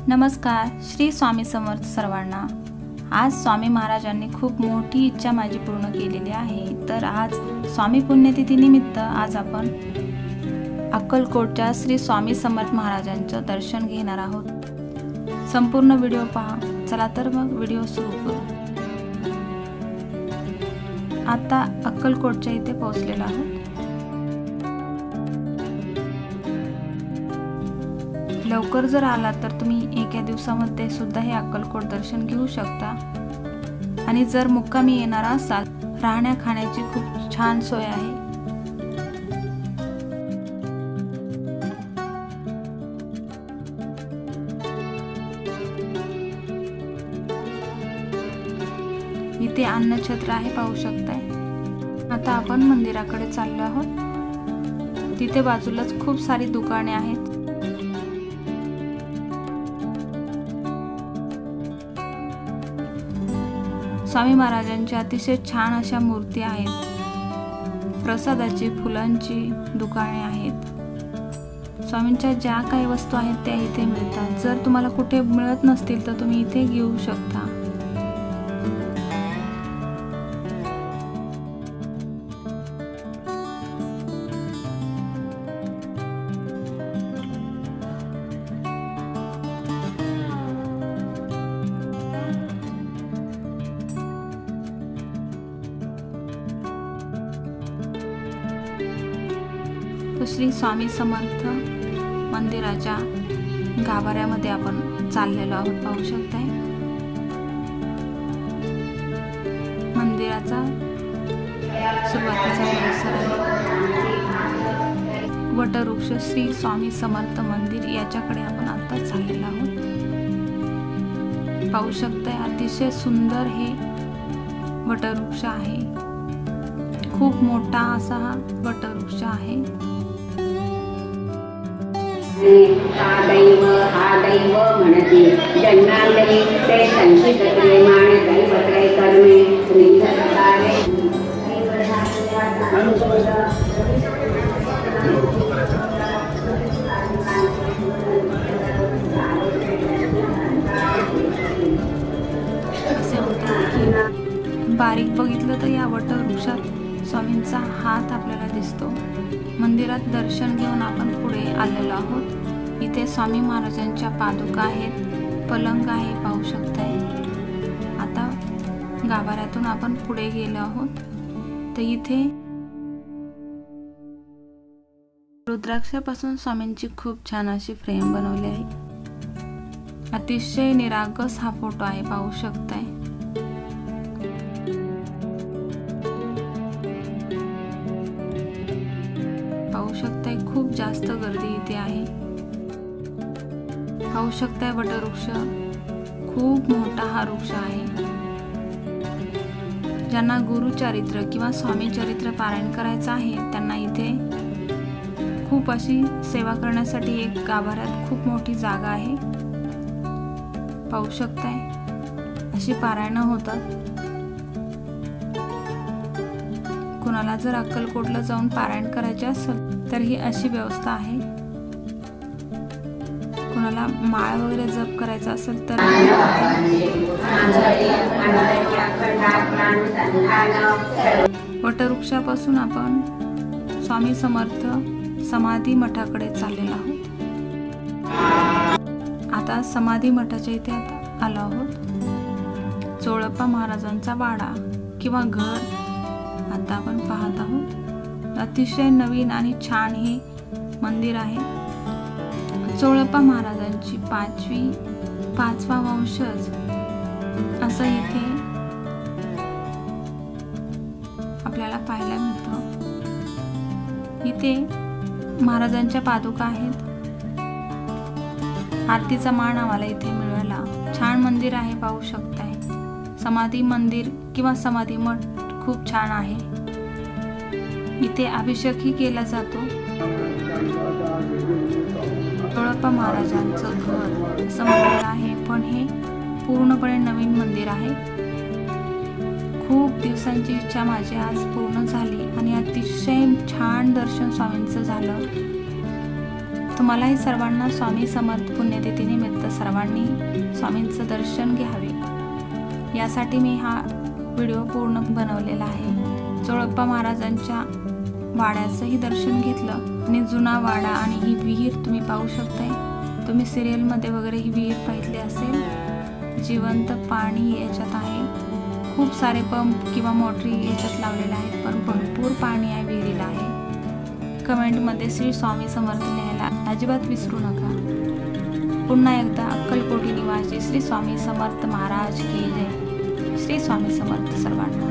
नमस्कार. श्री स्वामी समर्थ सर्वांना. आज स्वामी महाराजांनी खूप मोठी इच्छा माझी पूर्ण केलेली आहे. तर आज स्वामी पुण्यतिथी निमित्त आज आपण अक्कलकोटच्या श्री स्वामी समर्थ महाराजांचं दर्शन घेणार आहोत. संपूर्ण व्हिडिओ पहा. चला तर मग व्हिडिओ सुरू करू. आता अक्कलकोटच्या इथे पोहोचलेलो आहोत. लवकर जर आला तर तुम्ही एका दिवसामध्ये सुद्धा हे अक्कलकोट दर्शन घेऊ शकता. आणि जर मुक्कामी येणार असाल, राहण्या खाण्याची खूप छान सोय आहे. इथे अन्नछत्र आहे, पाहू शकताय. आता आपण मंदिराकडे चाललो आहोत. तिथे बाजूलाच खूप सारी दुकाने आहेत. स्वामी महाराजांच्या अतिशय छान अशा मूर्ती आहेत. प्रसादाची, फुलांची दुकाने आहेत. स्वामींच्या ज्या काही वस्तू आहेत त्या इथे मिळतात. जर तुम्हाला कुठे मिळत नसतील तर तुम्ही इथे घेऊ शकता. श्री स्वामी समर्थ मंदिराच्या गाभाऱ्यामध्ये आपण चाललेलो आहोत, पाहू शकताय. मंदिराचा सुरुवातीचा परिसर आहे. वटवृक्ष श्री स्वामी समर्थ मंदिर याच्याकडे आपण आता चाललेलो आहोत. पाहू शकताय अतिशय सुंदर हे वटवृक्ष आहे. खूप मोठा असा हा वटवृक्ष आहे. हा दैव म्हणते जन्मांतरी ते संचित प्रेमाण दैवत्रय कर्मे श्रीधरकारे असे म्हणतात की बारीक बघितलं तर या वटवृक्षात स्वामींचा हात आपल्याला दिसतो. मंदिरात दर्शन घेऊन आपण पुढे आलेलो आहोत. इथे स्वामी महाराजांच्या पादुका आहेत, पलंग आहे, पाहू शकताय. आता गाभाऱ्यातून आपण पुढे गेलो आहोत. तर इथे रुद्राक्षापासून स्वामींची खूप छान अशी फ्रेम बनवली आहे. अतिशय निरागस हा फोटो आहे, पाहू शकताय. पाहू शकताय खूप जास्त गर्दी इथे आहे. पाहू शकताय वटवृक्ष खूप मोठा हा वृक्ष आहे. ज्यांना गुरुचरित्र किंवा स्वामी चरित्र पारायण करायचं आहे त्यांना इथे खूप अशी सेवा करण्यासाठी एक गाभाऱ्यात खूप मोठी जागा आहे. पाहू शकताय अशी पारायण होतात. कुणाला जर अक्कलकोटला जाऊन पारायण करायचे असेल तर ही अशी व्यवस्था आहे. कुणाला माळ वगैरे जप करायचा असेल तर वटवृक्षापासून आपण स्वामी समर्थ समाधी मठाकडे चाललेलो आहोत. आता समाधी मठाच्या इथे आलो आहोत. चोळप्पा महाराजांचा वाडा किंवा घर आता आपण पाहत आहोत. अतिशय नवीन आणि छान हे मंदिर आहे. चोळप्पा महाराजांची पाचवा वंशज असं इथे आपल्याला पाहायला मिळतं. इथे महाराजांच्या पादुका आहेत. आरतीचा मान आम्हाला इथे मिळाला. छान मंदिर आहे, पाहू शकताय. समाधी मंदिर किंवा समाधी मठ खूप छान आहे. इथे अभिषेकही केला जातो. चोळप्पा महाराजांचं घर असं म्हटलेलं आहे, पण हे पूर्णपणे नवीन मंदिर आहे. खूप दिवसांची इच्छा माझी आज पूर्ण झाली आणि अतिशय छान दर्शन स्वामींचं झालं. तुम्हालाही सर्वांना स्वामी समर्थ पुण्यतिथी निमित्त तर सर्वांनी स्वामींचं दर्शन घ्यावे यासाठी मी हा व्हिडिओ पूर्ण बनवलेला आहे। चोळप्पा महाराजांच्या वाड्याचंही दर्शन घेतलं आणि जुना वाडा आणि ही विहीर तुम्ही पाहू शकताय। तुम्ही सिरियलमध्ये वगैरे ही विहीर पाहिली असेल। जिवंत पाणी याच्यात आहे। खूप सारे पंप किंवा मोटरी याच्यात लावलेल्या आहेत, पण भरपूर पाणी या विहिरीला आहे। कमेंटमध्ये श्री स्वामी समर्थ लिहायला अजिबात विसरू नका। पुन्हा एकदा अक्कलकोटी निवासी श्री स्वामी समर्थ महाराज की जय। श्री स्वामी समर्थ सर्वांना।